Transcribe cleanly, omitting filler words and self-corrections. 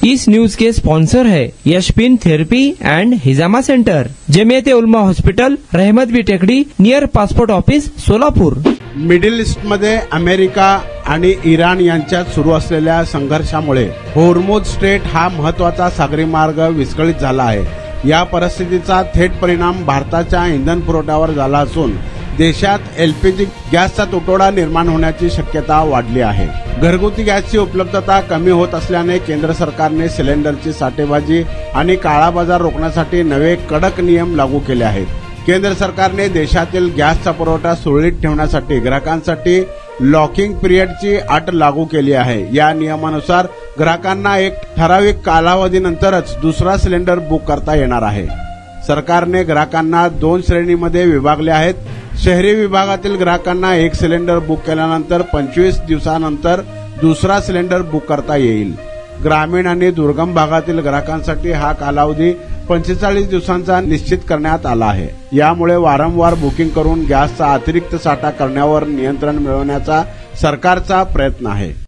इस news के sponsor है यशपिन थेरेपी एंड हिजामा centre, Jamiat Ulama hospital, Rahmat Bi Tekdi, near passport office, Solapur. Middle ईस्टमध्ये अमेरिका आणि इराण यांच्यात सुरू असलेल्या संघर्षामुळे होर्मुझ स्ट्रेट हा महत्वाचा सागरी मार्ग विस्कळीत झाला आहे। या परिस्थितीचा थेट परिणाम भारताच्या इंधन पुरवठ्यावर झाला असून देशात एलपीजी गॅसचा तुटवडा निर्माण होण्याची शक्यता वाढली आहे। घरगुती गॅसची उपलब्धता कमी होत असल्याने केंद्र सरकारने सिलेंडरची साठेबाजी आणि काळा बाजार रोखण्यासाठी नवे कडक नियम लागू केले आहेत। केंद्र सरकारने देशातील गॅसचा पुरवठा सुरळीत ठेवण्यासाठी ग्राहकांसाठी लॉकिंग पिरियडची अट लागू केली आहे। या नियमानुसार ग्राहकांना एक ठराविक कालावधीनंतरच दुसरा सिलेंडर बुक करता येणार आहे। सरकारने ग्राहकांना 2 श्रेणीमध्ये विभागले आहेत। शहरी विभागातील ग्राहकांना एक सिलेंडर बुक केल्यानंतर 25 दिवसानंतर दुसरा सिलेंडर बुक करता येईल। ग्रामीण आणि दुर्गम भागातील ग्राहकांसाठी हा कालावधी 45 दिवसांचा निश्चित करण्यात आला आहे। यामुळे वारंवार बुकिंग करून गॅसचा अतिरिक्त साठा करण्यावर नियंत्रण मिळवण्याचा सरकारचा प्रयत्न आहे।